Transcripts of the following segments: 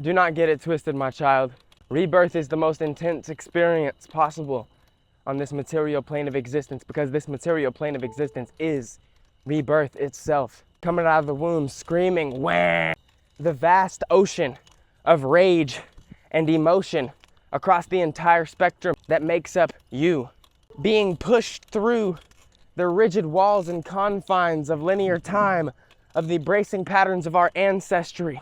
Do not get it twisted, my child. Rebirth is the most intense experience possible on this material plane of existence, because this material plane of existence is rebirth itself. Coming out of the womb, screaming, wah! The vast ocean of rage and emotion across the entire spectrum that makes up you. Being pushed through the rigid walls and confines of linear time, of the bracing patterns of our ancestry.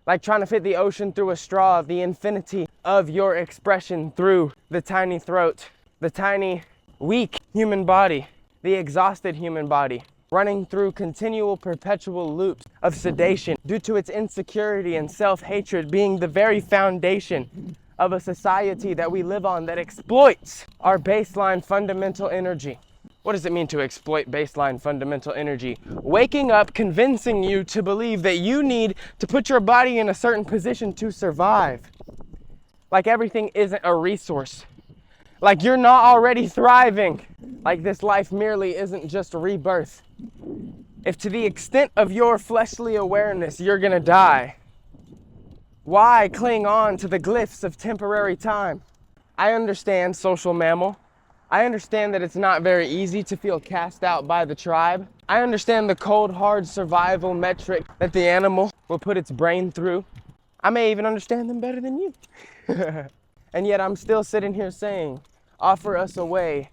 Like trying to fit the ocean through a straw, the infinity of your expression through the tiny throat, the tiny, weak human body, the exhausted human body, running through continual perpetual loops of sedation due to its insecurity and self-hatred being the very foundation of a society that we live on that exploits our baseline fundamental energy. What does it mean to exploit baseline fundamental energy? Waking up, convincing you to believe that you need to put your body in a certain position to survive. Like everything isn't a resource. Like you're not already thriving. Like this life merely isn't just a rebirth. If to the extent of your fleshly awareness you're gonna die, why cling on to the glyphs of temporary time? I understand, social mammal. I understand that it's not very easy to feel cast out by the tribe. I understand the cold, hard survival metric that the animal will put its brain through. I may even understand them better than you. And yet I'm still sitting here saying, offer us a way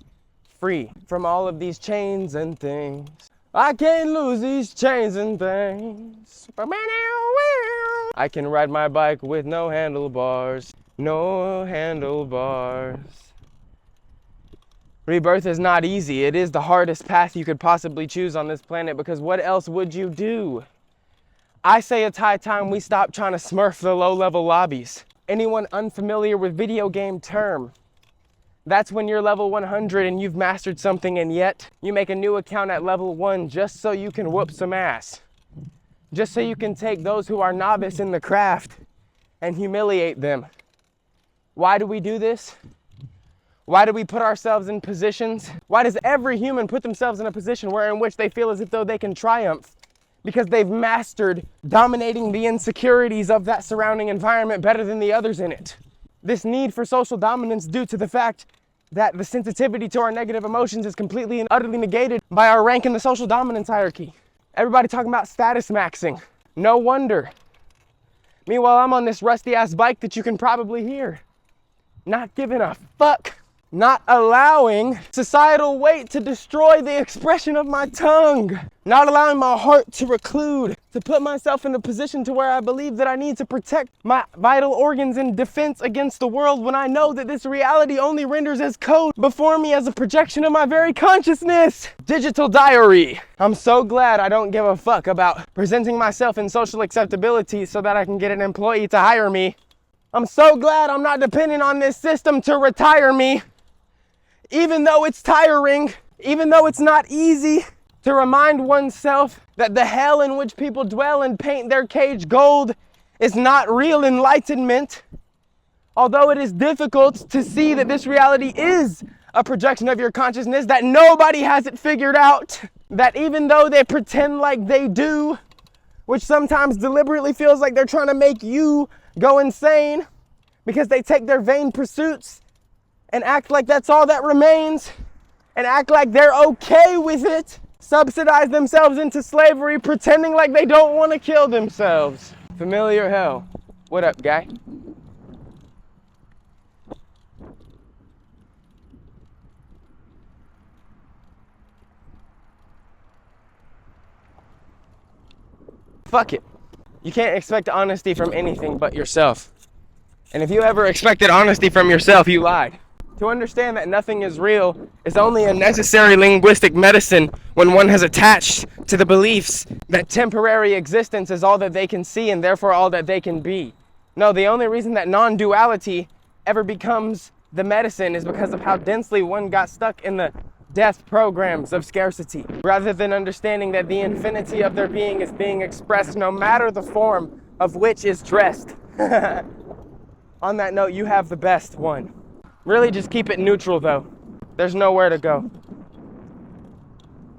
free from all of these chains and things. I can't lose these chains and things. I can ride my bike with no handlebars. No handlebars. Rebirth is not easy. It is the hardest path you could possibly choose on this planet, because what else would you do? I say it's high time we stop trying to smurf the low-level lobbies. Anyone unfamiliar with video game term, that's when you're level 100 and you've mastered something, and yet you make a new account at level 1 just so you can whoop some ass. Just so you can take those who are novice in the craft and humiliate them. Why do we do this? Why do we put ourselves in positions? Why does every human put themselves in a position in which they feel as if though they can triumph? Because they've mastered dominating the insecurities of that surrounding environment better than the others in it. This need for social dominance due to the fact that the sensitivity to our negative emotions is completely and utterly negated by our rank in the social dominance hierarchy. Everybody talking about status maxing. No wonder. Meanwhile, I'm on this rusty ass bike that you can probably hear. Not giving a fuck. Not allowing societal weight to destroy the expression of my tongue. Not allowing my heart to reclude, to put myself in a position to where I believe that I need to protect my vital organs in defense against the world, when I know that this reality only renders as code before me as a projection of my very consciousness. Digital diary. I'm so glad I don't give a fuck about presenting myself in social acceptability so that I can get an employee to hire me. I'm so glad I'm not dependent on this system to retire me. Even though it's tiring, even though it's not easy to remind oneself that the hell in which people dwell and paint their cage gold is not real enlightenment. Although it is difficult to see that this reality is a projection of your consciousness, that nobody has it figured out, that even though they pretend like they do, which sometimes deliberately feels like they're trying to make you go insane because they take their vain pursuits and act like that's all that remains, and act like they're okay with it, subsidize themselves into slavery, pretending like they don't want to kill themselves. Familiar hell. What up, guy? Fuck it. You can't expect honesty from anything but yourself. And if you ever expected honesty from yourself, you lied. To understand that nothing is real is only a necessary linguistic medicine when one has attached to the beliefs that temporary existence is all that they can see and therefore all that they can be. No, the only reason that non-duality ever becomes the medicine is because of how densely one got stuck in the death programs of scarcity, rather than understanding that the infinity of their being is being expressed no matter the form of which is dressed. On that note, you have the best one. Really just keep it neutral though. There's nowhere to go.